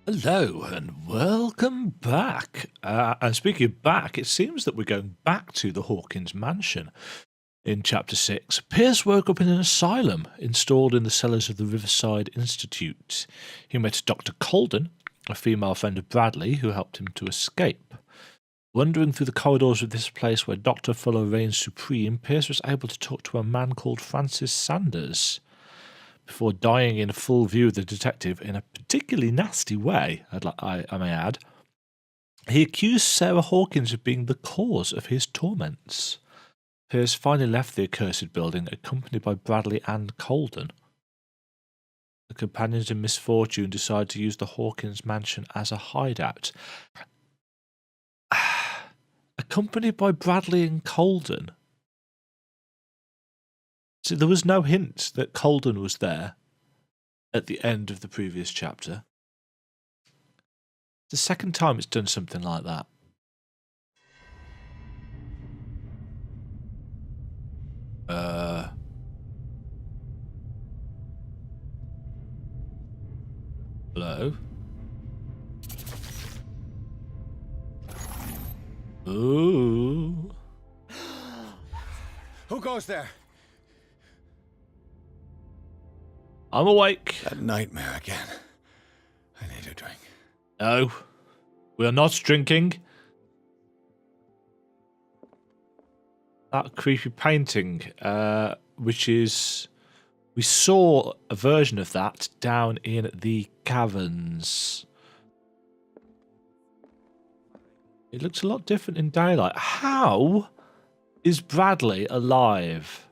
Hello and welcome back. And speaking of back, it seems that we're going back to the Hawkins mansion. In Chapter 6, Pierce woke up in an asylum installed in the cellars of the Riverside Institute. He met Dr. Colden, a female friend of Bradley, who helped him to escape. Wandering through the corridors of this place where Dr. Fuller reigns supreme, Pierce was able to talk to a man called Francis Sanders, before dying in full view of the detective in a particularly nasty way, I may add. He accused Sarah Hawkins of being the cause of his torments. Pierce finally left the accursed building, accompanied by Bradley and Colden. The companions in misfortune decide to use the Hawkins mansion as a hideout. Accompanied by Bradley and Colden? So there was no hint that Colden was there at the end of the previous chapter. The second time it's done something like that. Hello? Ooh. Who goes there? I'm awake. That nightmare again. I need a drink. No, we are not drinking. That creepy painting, which is... We saw a version of that down in the caverns. It looks a lot different in daylight. How is Bradley alive?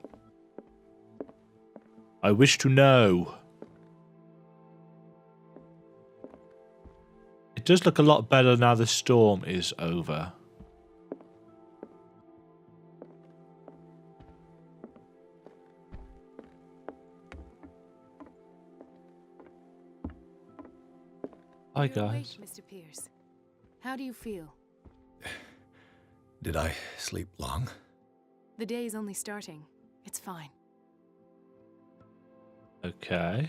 I wish to know. It does look a lot better now the storm is over. Hi guys. Mr. Pierce. How do you feel? Did I sleep long? The day is only starting. It's fine. Okay.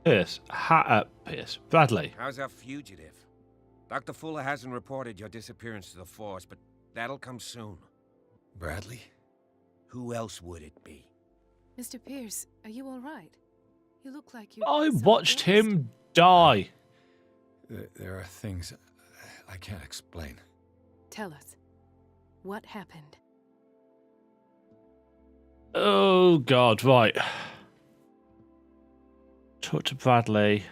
Pierce. Pierce. Bradley. How's our fugitive? Dr. Fuller hasn't reported your disappearance to the force, but that'll come soon. Bradley? Who else would it be? Mr. Pierce, are you all right? You look like you... I watched him die. There are things I can't explain. Tell us. What happened? Oh God, right. Talk to Bradley.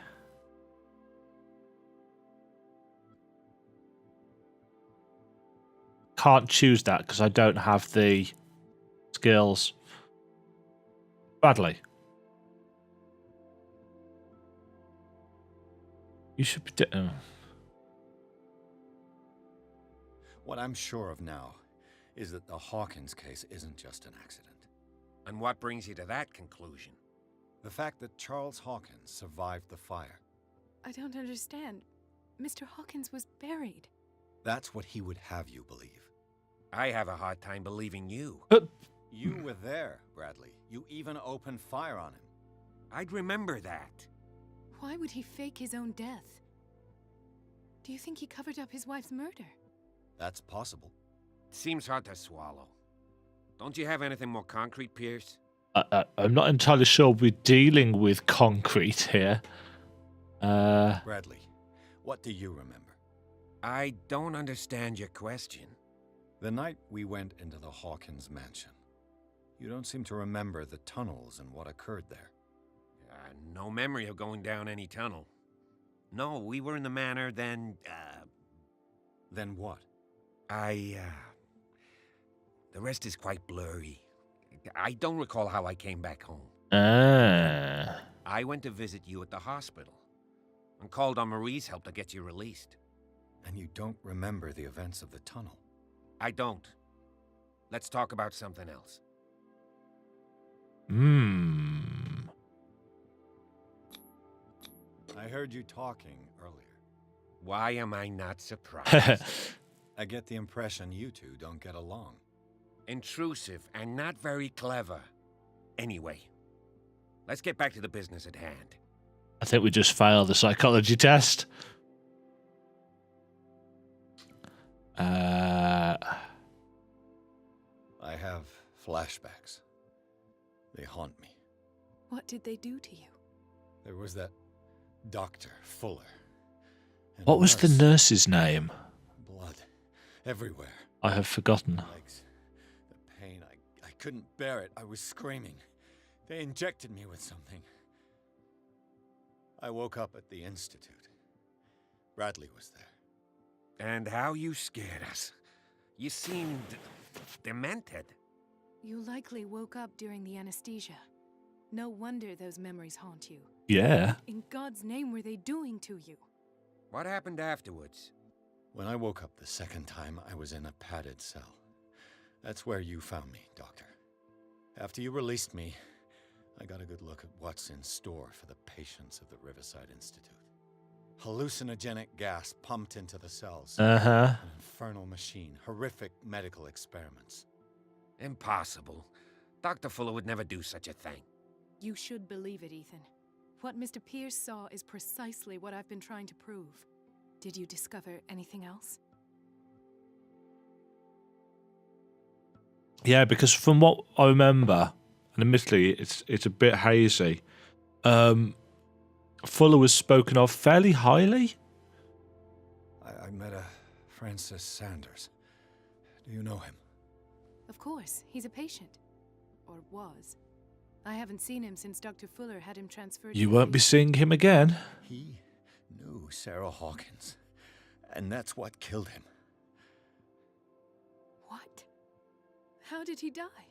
Can't choose that because I don't have the skills. Bradley. You should be... What I'm sure of now is that the Hawkins case isn't just an accident. And what brings you to that conclusion? The fact that Charles Hawkins survived the fire. I don't understand. Mr. Hawkins was buried. That's what he would have you believe. I have a hard time believing you. You were there, Bradley. You even opened fire on him. I'd remember that. Why would he fake his own death? Do you think he covered up his wife's murder? That's possible. Seems hard to swallow. Don't you have anything more concrete, Pierce? I'm not entirely sure we're dealing with concrete here. Bradley, what do you remember? I don't understand your question. The night we went into the Hawkins mansion. You don't seem to remember the tunnels and what occurred there. No memory of going down any tunnel. No, we were in the manor, then, Then what? The rest is quite blurry. I don't recall how I came back home. I went to visit you at the hospital and called on Marie's help to get you released. And you don't remember the events of the tunnel? I don't. Let's talk about something else. I heard you talking earlier. Why am I not surprised? I get the impression you two don't get along. Intrusive and not very clever. Anyway, let's get back to the business at hand. I think we just failed the psychology test. I have flashbacks. They haunt me. What did they do to you? There was that Dr. Fuller. And What was the nurse. nurse's name? Blood everywhere. I have forgotten. Legs. The pain. I couldn't bear it. I was screaming. They injected me with something. I woke up at the Institute. Bradley was there. And how you scared us. You seemed demented. You likely woke up during the anesthesia. No wonder those memories haunt you. Yeah. In God's name were they doing to you? What happened afterwards? When I woke up the second time, I was in a padded cell. That's where you found me, Doctor. After you released me, I got a good look at what's in store for the patients of the Riverside Institute. Hallucinogenic gas pumped into the cells. Uh-huh. An infernal machine. Horrific medical experiments. Impossible. Dr. Fuller would never do such a thing. You should believe it, Ethan. What Mr. Pierce saw is precisely what I've been trying to prove. Did you discover anything else? Yeah, because from what I remember, and admittedly it's a bit hazy, Fuller was spoken of fairly highly. I met a Francis Sanders. Do you know him? Of course, he's a patient. Or was. I haven't seen him since Dr. Fuller had him transferred. You to won't be the- seeing him again. He knew Sarah Hawkins. And that's what killed him. What? How did he die?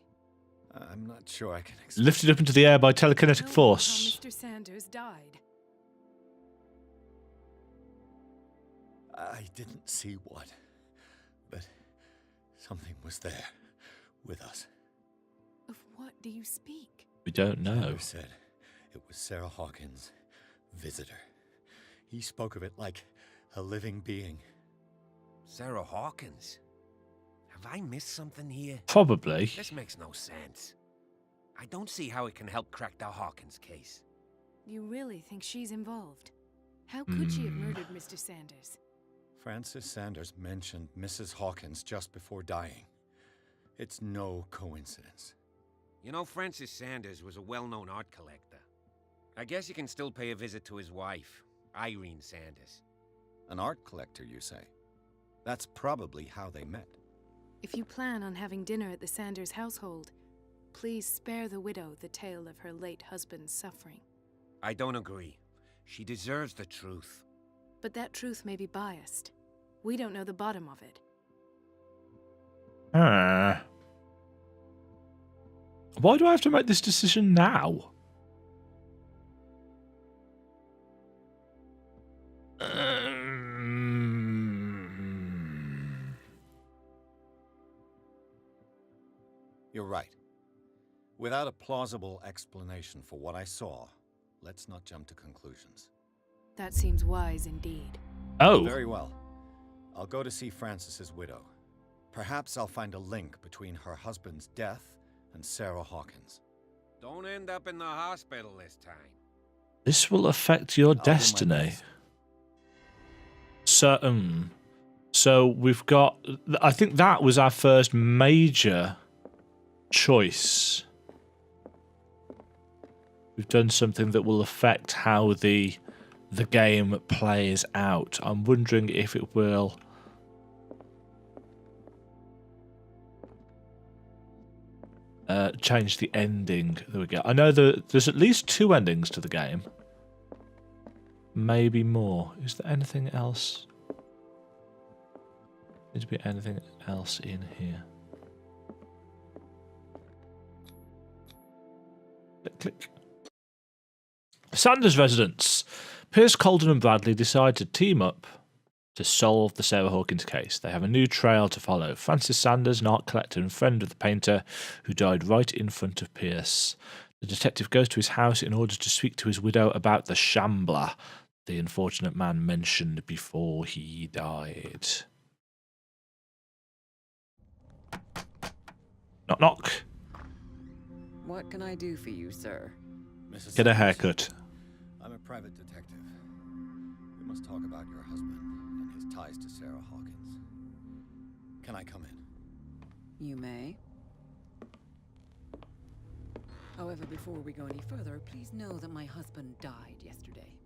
I'm not sure I can explain. Lifted up into the air by telekinetic Tell me force. how Mr. Sanders died. I didn't see what, but something was there with us. Of what do you speak? We don't know. Sanders said it was Sarah Hawkins' visitor. He spoke of it like a living being. Sarah Hawkins? Have I missed something here? Probably. This makes no sense. I don't see how it can help crack the Hawkins case. You really think she's involved? How could she have murdered Mr. Sanders? Francis Sanders mentioned Mrs. Hawkins just before dying. It's no coincidence. You know, Francis Sanders was a well-known art collector. I guess you can still pay a visit to his wife, Irene Sanders. An art collector, you say? That's probably how they met. If you plan on having dinner at the Sanders household, please spare the widow the tale of her late husband's suffering. I don't agree. She deserves the truth. But that truth may be biased. We don't know the bottom of it. Why do I have to make this decision now? You're right. Without a plausible explanation for what I saw, let's not jump to conclusions. That seems wise indeed. Oh. Very well. I'll go to see Francis's widow. Perhaps I'll find a link between her husband's death and Sarah Hawkins. Don't end up in the hospital this time. This will affect your I'll do my destiny. best. So we've got... I think that was our first major choice. We've done something that will affect how the game plays out. I'm wondering if it will... change the ending that we get. I know that there's at least 2 endings to the game. Maybe more. Is there anything else? Need to be anything else in here. Click. Sanders residents. Pierce, Colden and Bradley decide to team up to solve the Sarah Hawkins case. They have a new trail to follow. Francis Sanders, an art collector and friend of the painter who died right in front of Pierce. The detective goes to his house in order to speak to his widow about the Shambler, the unfortunate man mentioned before he died. Knock, knock. What can I do for you, sir? Mrs. Get a Sanders, haircut. I'm a private detective. We must talk about your husband and his ties to Sarah Hawkins. Can I come in? You may. However, before we go any further, please know that my husband died yesterday.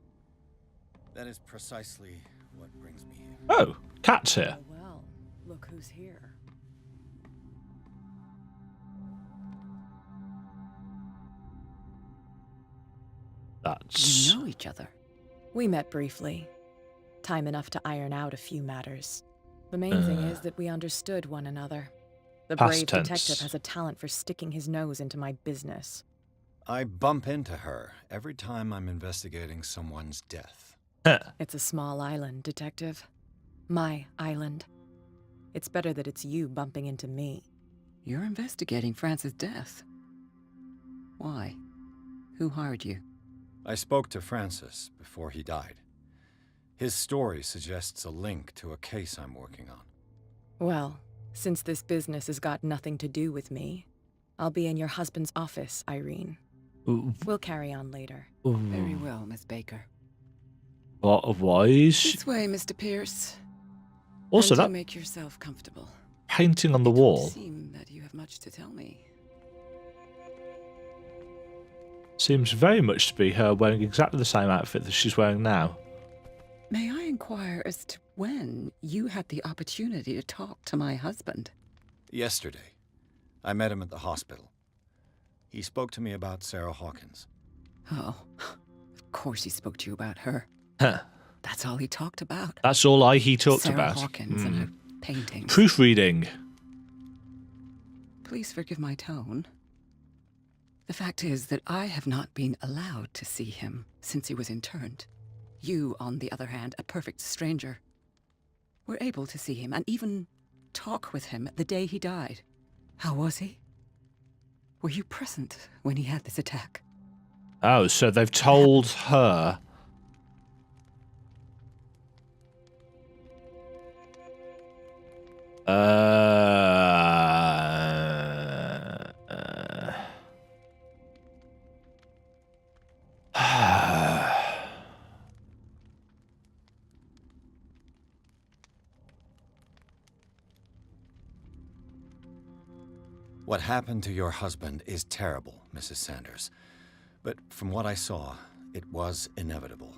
That is precisely what brings me here. Oh, Cat's here. Oh, well, look who's here. That's... You know each other. We met briefly. Time enough to iron out a few matters. The main thing is that we understood one another. The Past brave tense. detective has a talent for sticking his nose into my business. I bump into her every time I'm investigating someone's death. It's a small island, detective. My island. It's better that it's you bumping into me. You're investigating Francis' death. Why? Who hired you? I spoke to Francis before he died. His story suggests a link to a case I'm working on. Well, since this business has got nothing to do with me, I'll be in your husband's office, Irene. We'll carry on later. Very well, Miss Baker. What? Why is she... This way, Mr. Pierce. Also, and that do make yourself comfortable. painting on the It would wall seem that you have much to tell me. seems very much to be her wearing exactly the same outfit that she's wearing now. May I inquire as to when you had the opportunity to talk to my husband? Yesterday, I met him at the hospital. He spoke to me about Sarah Hawkins. Oh, of course he spoke to you about her. Huh. That's all he talked about. That's all he talked Sarah about. Hawkins and her paintings. Proofreading. Please forgive my tone. The fact is that I have not been allowed to see him since he was interned. You, on the other hand, a perfect stranger, were able to see him and even talk with him the day he died. How was he? Were you present when he had this attack? Oh, so they've told her. What happened to your husband is terrible, Mrs. Sanders. But from what I saw, it was inevitable.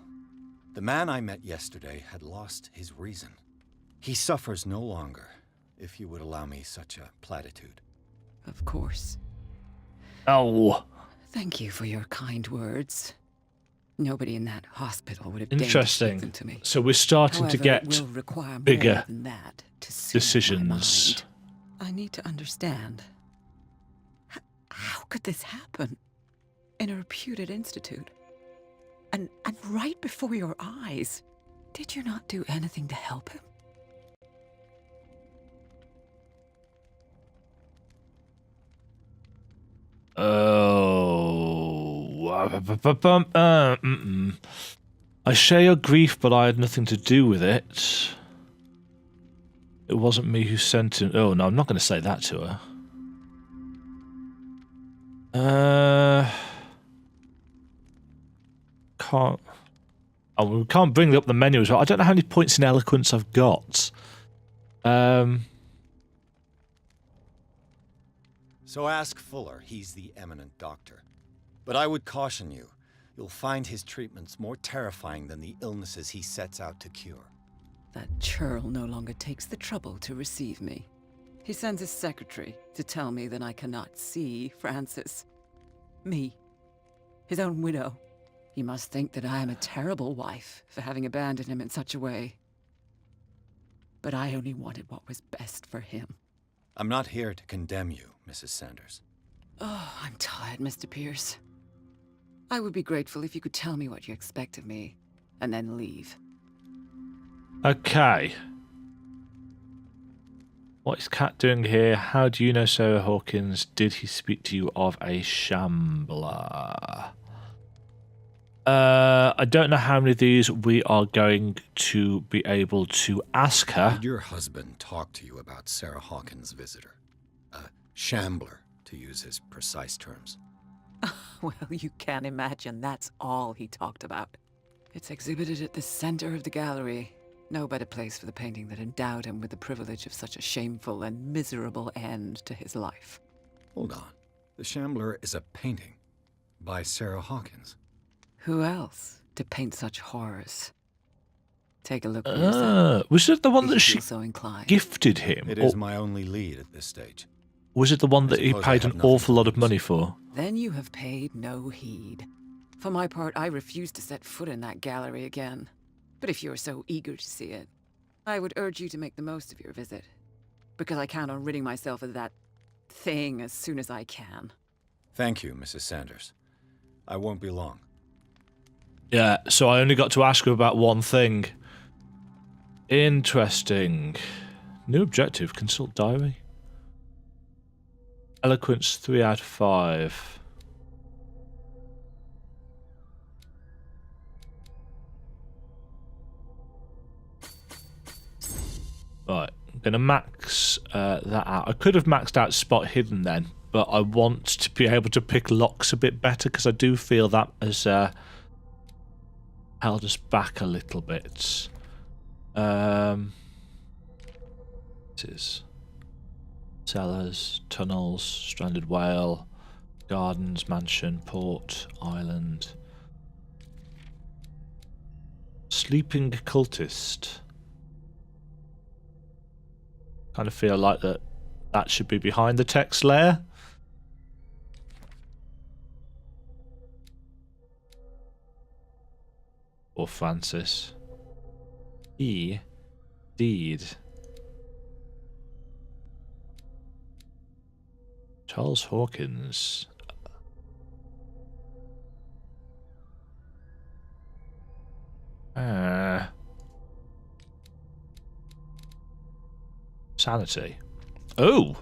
The man I met yesterday had lost his reason. He suffers no longer, if you would allow me such a platitude. Of course. Oh. Thank you for your kind words. Nobody in that hospital would have dared to Interesting. speak them to me. So we're starting However, to get it will require bigger more than that to soothe my decisions. mind. I need to understand. How could this happen? In a reputed institute? And right before your eyes? Did you not do anything to help him? I share your grief, but I had nothing to do with it. It wasn't me who sent him. Oh, no, I'm not going to say that to her. Can't. Oh, we can't bring up the menu as well. I don't know how many points in eloquence I've got. So ask Fuller, he's the eminent doctor. But I would caution you, you'll find his treatments more terrifying than the illnesses he sets out to cure. That churl no longer takes the trouble to receive me. He sends his secretary to tell me that I cannot see Francis. Me. His own widow. He must think that I am a terrible wife for having abandoned him in such a way. But I only wanted what was best for him. I'm not here to condemn you, Mrs. Sanders. Oh, I'm tired, Mr. Pierce. I would be grateful if you could tell me what you expect of me, and then leave. Okay. What is Cat doing here? How do you know Sarah Hawkins? Did he speak to you of a shambler? I don't know how many of these we are going to be able to ask her. Did your husband talk to you about Sarah Hawkins' visitor? Shambler, to use his precise terms. Well, you can imagine that's all he talked about. It's exhibited at the center of the gallery. No better place for the painting that endowed him with the privilege of such a shameful and miserable end to his life. Hold on. The Shambler is a painting by Sarah Hawkins. Who else to paint such horrors? Take a look for yourself. Was it the one If that you she feel so inclined. gifted him? It is my only lead at this stage. Was it the one that he suppose I paid have an nothing awful to lot of lose. money for? Then you have paid no heed. For my part, I refuse to set foot in that gallery again. But if you're so eager to see it, I would urge you to make the most of your visit. Because I count on ridding myself of that thing as soon as I can. Thank you, Mrs. Sanders. I won't be long. Yeah, so I only got to ask her about one thing. Interesting. New objective, consult diary. Eloquence 3 out of 5. Right, I'm going to max that out. I could have maxed out spot hidden then, but I want to be able to pick locks a bit better because I do feel that has held us back a little bit. It is cellars, tunnels, stranded whale, gardens, mansion, port, island, sleeping cultist. Kind of feel like that should be behind the text layer. Or Francis. Deed. Charles Hawkins. Sanity. Oh!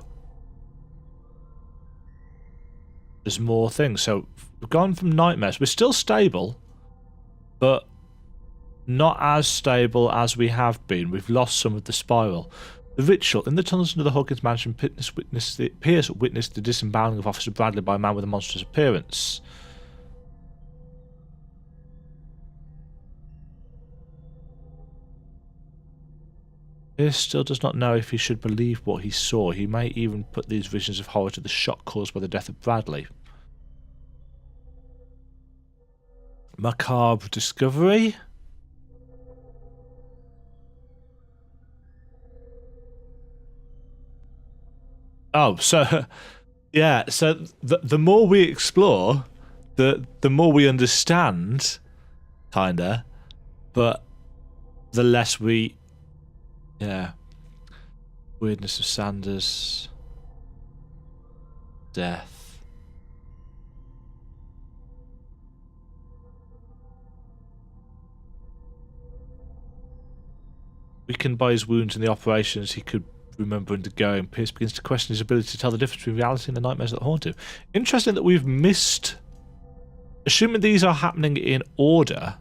There's more things. So, we've gone from nightmares. We're still stable, but not as stable as we have been. We've lost some of the spiral. The ritual. In the tunnels under the Hawkins mansion, Pierce witnessed the disemboweling of Officer Bradley by a man with a monstrous appearance. Pierce still does not know if he should believe what he saw. He may even put these visions of horror to the shock caused by the death of Bradley. Macabre discovery. Oh, so yeah. So the more we explore, the more we understand, kinda, but the less we. Yeah. Weirdness of Sanders. Death. Weakened by his wounds and the operations he could remember undergoing, Pierce begins to question his ability to tell the difference between reality and the nightmares that haunt him. Interesting that we've missed... Assuming these are happening in order...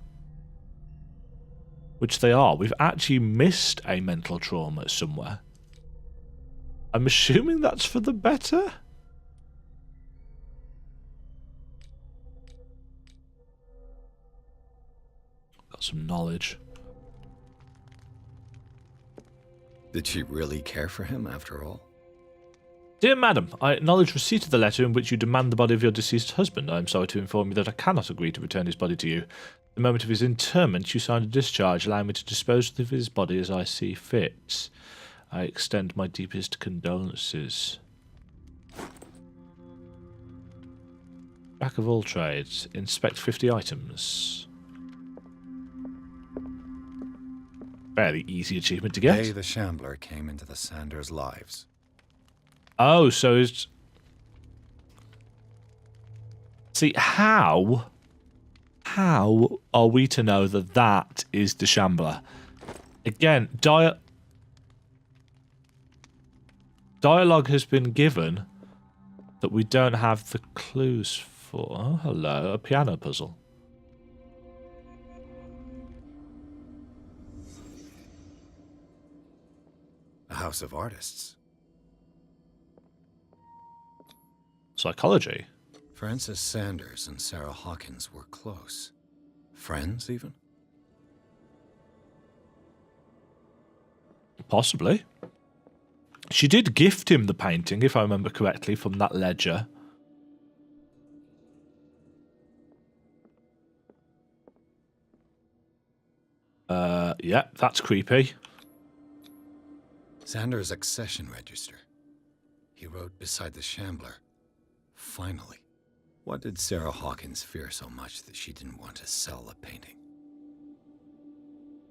Which they are. We've actually missed a mental trauma somewhere. I'm assuming that's for the better? Got some knowledge. Did she really care for him after all? Dear Madam, I acknowledge receipt of the letter in which you demand the body of your deceased husband. I am sorry to inform you that I cannot agree to return his body to you. The moment of his interment, you signed a discharge allowing me to dispose of his body as I see fit. I extend my deepest condolences. Jack of all trades. Inspect 50 items. Fairly easy achievement to get. They, the Shambler, came into the Sanders' lives. Oh, so it's... See, how are we to know that that is the Shambler? Again, dialogue has been given that we don't have the clues for. Oh, hello, a piano puzzle. A house of artists. Psychology. Francis Sanders and Sarah Hawkins were close. Friends, even? Possibly. She did gift him the painting, if I remember correctly, from that ledger. Yeah, that's creepy. Sanders' accession register. He wrote beside the Shambler, "Finally." What did Sarah Hawkins fear so much that she didn't want to sell the painting?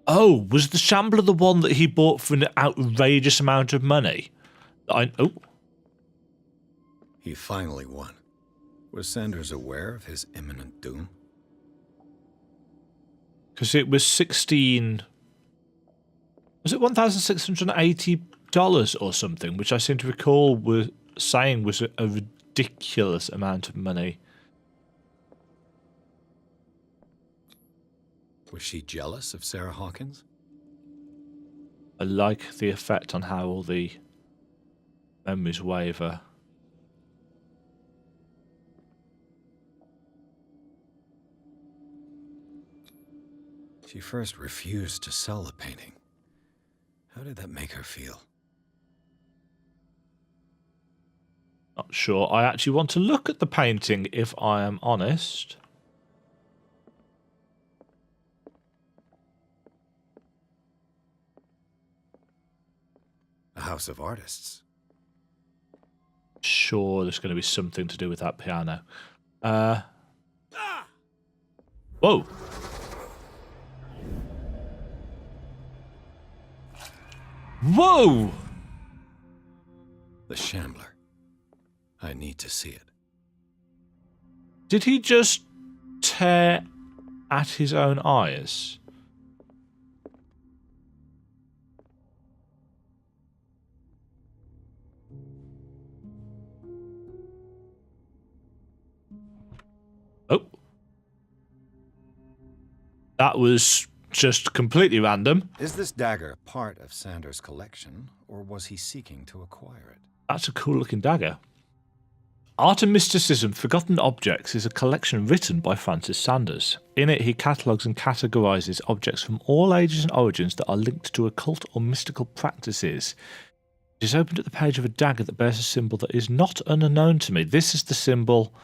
Oh, was the Shambler the one that he bought for an outrageous amount of money? He finally won. Was Sanders aware of his imminent doom? Because it was 16... Was it $1,680 or something, which I seem to recall saying was a ridiculous amount of money. Was she jealous of Sarah Hawkins? I like the effect on how all the memories waver. She first refused to sell the painting. How did that make her feel? Not sure. I actually want to look at the painting, if I am honest. A house of artists. Sure, there's going to be something to do with that piano. Whoa! Whoa! The Shambler. I need to see it. Did he just tear at his own eyes? Oh. That was just completely random. Is this dagger part of Sanders' collection, or was he seeking to acquire it? That's a cool looking dagger. Art and Mysticism, Forgotten Objects is a collection written by Francis Sanders. In it, he catalogues and categorises objects from all ages and origins that are linked to occult or mystical practices. It is opened at the page of a dagger that bears a symbol that is not unknown to me. This is the symbol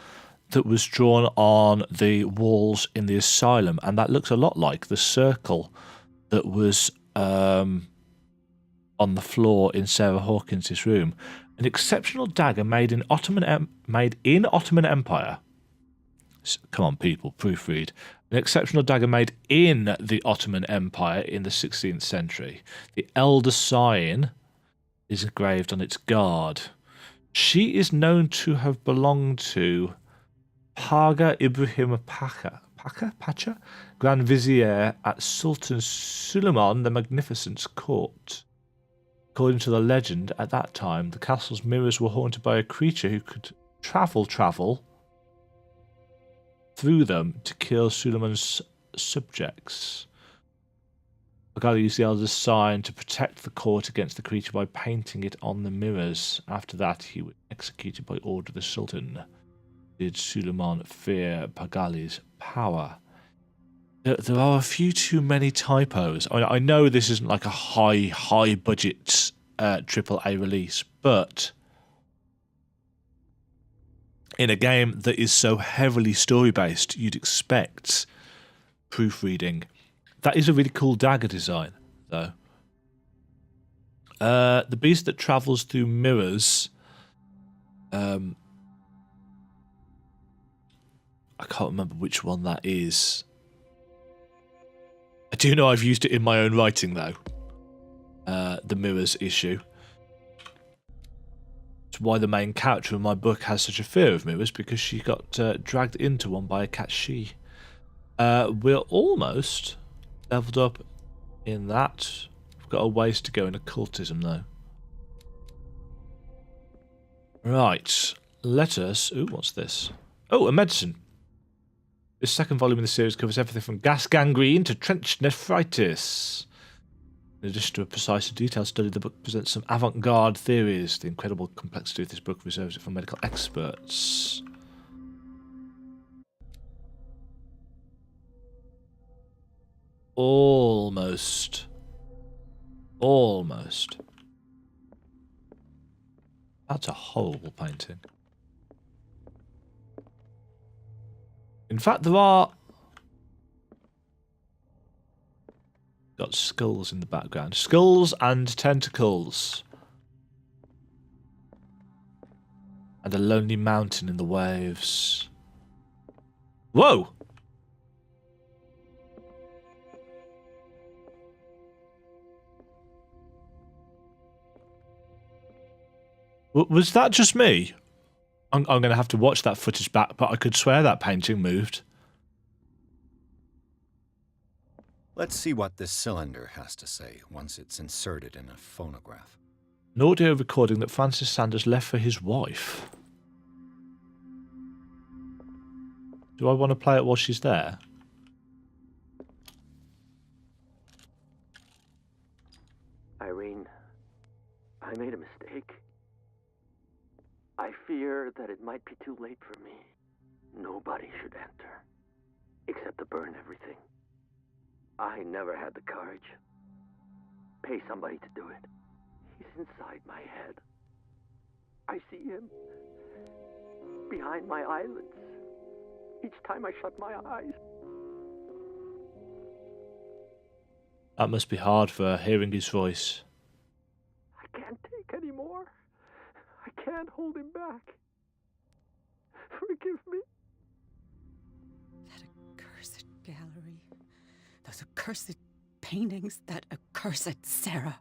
that was drawn on the walls in the asylum, and that looks a lot like the circle that was on the floor in Sarah Hawkins' room. An exceptional dagger made in Ottoman Empire. Come on, people, proofread. An exceptional dagger made in the Ottoman Empire in the 16th century. The Elder Sign is engraved on its guard. She is known to have belonged to Paga Ibrahim Pacha, Grand Vizier at Sultan Suleiman the Magnificent's court. According to the legend, at that time, the castle's mirrors were haunted by a creature who could travel through them to kill Suleiman's subjects. Pagali used the Elder's Sign to protect the court against the creature by painting it on the mirrors. After that, he was executed by order of the Sultan. Did Suleiman fear Pagali's power? There are a few too many typos. I know this isn't like a high budget AAA release, but in a game that is so heavily story based, you'd expect proofreading. That is a really cool dagger design, though. The beast that travels through mirrors. I can't remember which one that is. I do know I've used it in my own writing, though. The mirrors issue. It's why the main character in my book has such a fear of mirrors, because she got dragged into one by a cat she. We're almost leveled up in that. We've got a ways to go in occultism, though. Right. Let us... Ooh, what's this? Oh, a medicine. This second volume in the series covers everything from gas gangrene to trench nephritis. In addition to a precise and detailed study, the book presents some avant-garde theories. The incredible complexity of this book reserves it for medical experts. Almost. That's a horrible painting. In fact, there are... got skulls in the background. Skulls and tentacles. And a lonely mountain in the waves. Whoa! Was that just me? I'm going to have to watch that footage back, but I could swear that painting moved. Let's see what this cylinder has to say once it's inserted in a phonograph. An audio recording that Francis Sanders left for his wife. Do I want to play it while she's there? Irene, I made a mistake. I fear that it might be too late for me. Nobody should enter, except to burn everything. I never had the courage. Pay somebody to do it. He's inside my head. I see him behind my eyelids each time I shut my eyes. That must be hard for her, hearing his voice. I can't take any more. I can't hold him back. Forgive me. That accursed gallery. Those accursed paintings. That accursed Sarah.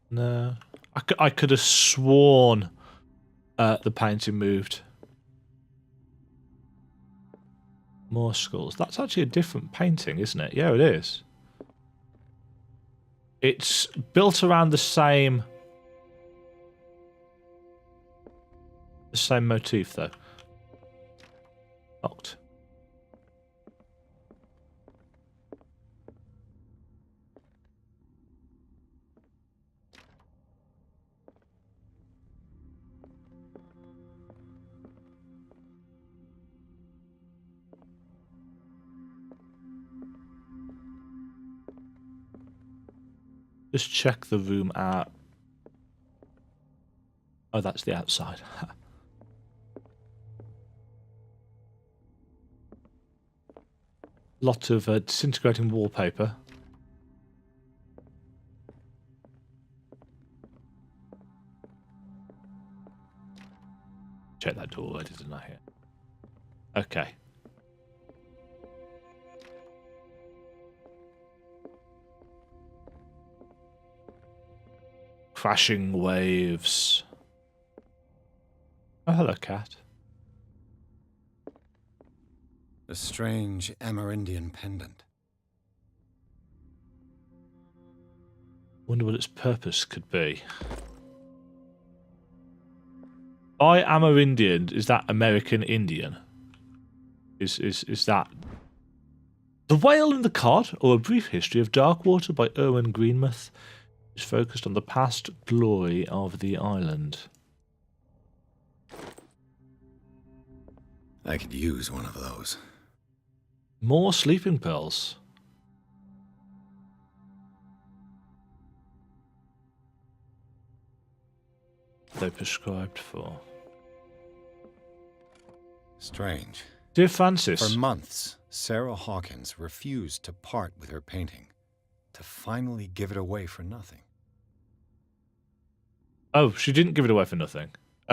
No. I could have sworn the painting moved. More skulls. That's actually a different painting, isn't it? Yeah, it is. It's built around the same motif, though. Locked. Just check the room out. Oh, that's the outside. Lot of disintegrating wallpaper. Check that door already, didn't I? Here. Okay. Crashing waves. Oh, hello, cat. A strange Amerindian pendant. Wonder what its purpose could be. By Amerindian, is that American Indian? Is that The Whale and the Cod, or A Brief History of Darkwater by Erwin Greenmouth, is focused on the past glory of the island. I could use one of those. More sleeping pills. They're prescribed for. Strange. Dear Francis. For months, Sarah Hawkins refused to part with her painting, to finally give it away for nothing. Oh, she didn't give it away for nothing.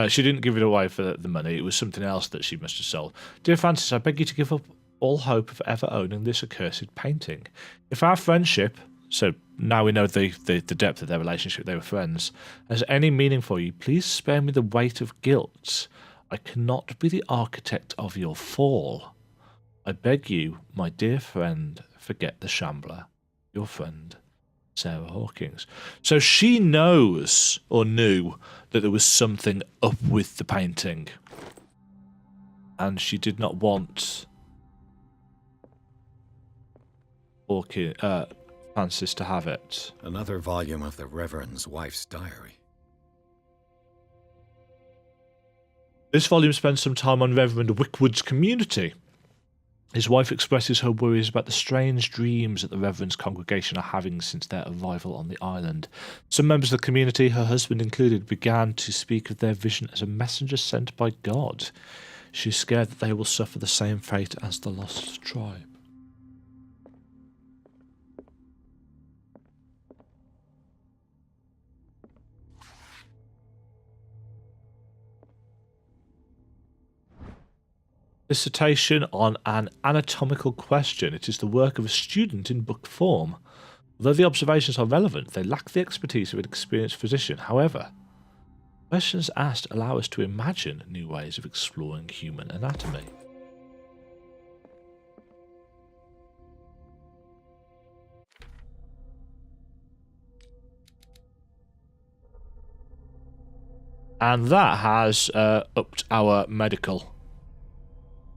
She didn't give it away for the money. It was something else that she must have sold. Dear Francis, I beg you to give up all hope of ever owning this accursed painting. If our friendship, so now we know the depth of their relationship, they were friends, has any meaning for you, please spare me the weight of guilt. I cannot be the architect of your fall. I beg you, my dear friend, forget the Shambler. Your friend, Sarah Hawkins. So she knows or knew that there was something up with the painting. And she did not want Francis to have it. Another volume of the Reverend's wife's diary. This volume spends some time on Reverend Wickwood's community. His wife expresses her worries about the strange dreams that the Reverend's congregation are having since their arrival on the island. Some members of the community, her husband included, began to speak of their vision as a messenger sent by God. She is scared that they will suffer the same fate as the lost tribe. Dissertation on an anatomical question. It is the work of a student in book form. Although the observations are relevant, they lack the expertise of an experienced physician. However, questions asked allow us to imagine new ways of exploring human anatomy. And that has upped our medical.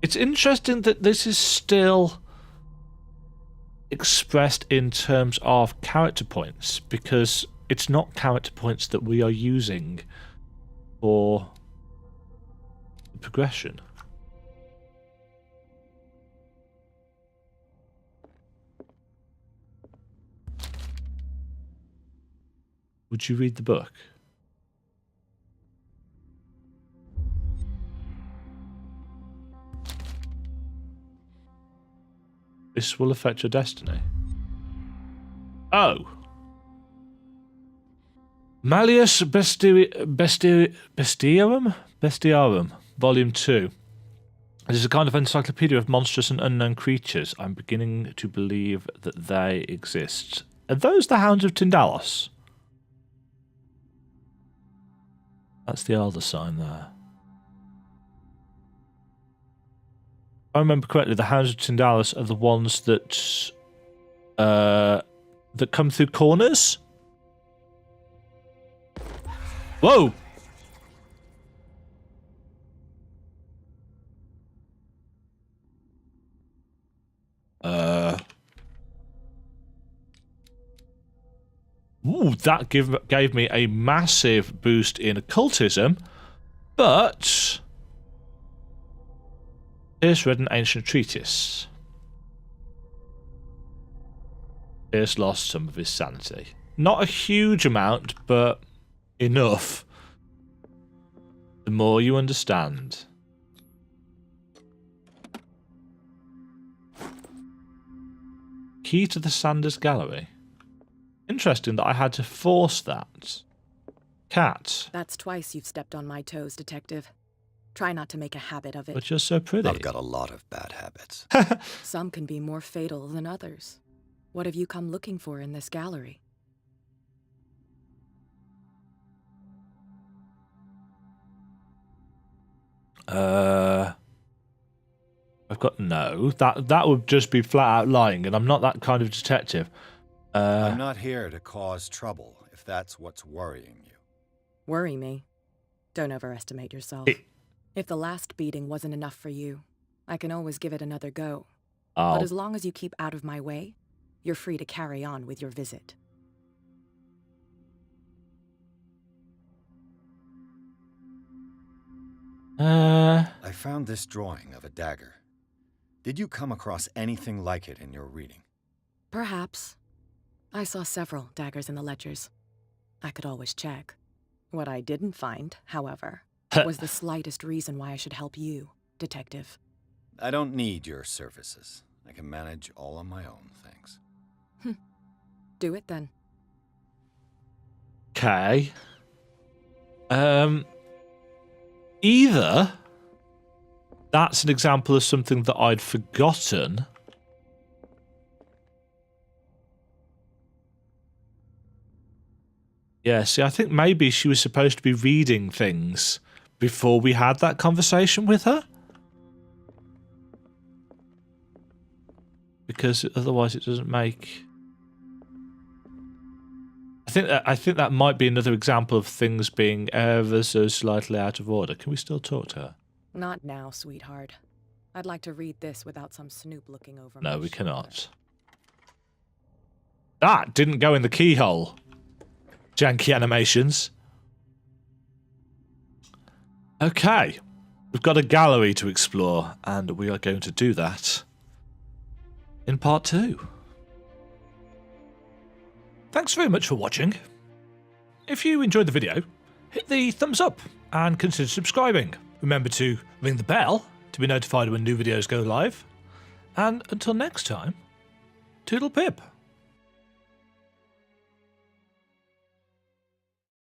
It's interesting that this is still expressed in terms of character points, because it's not character points that we are using for the progression. Would you read the book? This will affect your destiny. Oh. Malleus Bestiarum, Volume 2. It is a kind of encyclopedia of monstrous and unknown creatures. I'm beginning to believe that they exist. Are those the Hounds of Tyndalos? That's the Elder sign there. If I remember correctly, the Hounds of Tyndalos are the ones that that come through corners. Whoa! Ooh, that gave me a massive boost in occultism, but Pierce read an ancient treatise. Pierce lost some of his sanity. Not a huge amount, but enough. The more you understand. Key to the Sanders Gallery. Interesting that I had to force that. Cat. That's twice you've stepped on my toes, Detective. Try not to make a habit of it. But you're so pretty. I've got a lot of bad habits. Some can be more fatal than others. What have you come looking for in this gallery? I've got no. That would just be flat out lying, and I'm not that kind of detective. I'm not here to cause trouble, if that's what's worrying you. Worry me? Don't overestimate yourself. If the last beating wasn't enough for you, I can always give it another go. Oh. But as long as you keep out of my way, you're free to carry on with your visit. I found this drawing of a dagger. Did you come across anything like it in your reading? Perhaps. I saw several daggers in the ledgers. I could always check. What I didn't find, however, was the slightest reason why I should help you, Detective. I don't need your services. I can manage all on my own, thanks. Do it then. Okay. Either that's an example of something that I'd forgotten. Yeah, see, I think maybe she was supposed to be reading things before we had that conversation with her. Because otherwise it doesn't make think that might be another example of things being ever so slightly out of order. Can we still talk to her? Not now, sweetheart. I'd like to read this without some snoop looking over No, my we shoulder. cannot. That didn't go in the keyhole. Janky animations. Okay. We've got a gallery to explore, and we are going to do that in part 2. Thanks very much for watching. If you enjoyed the video, hit the thumbs up and consider subscribing. Remember to ring the bell to be notified when new videos go live. And until next time, toodle pip.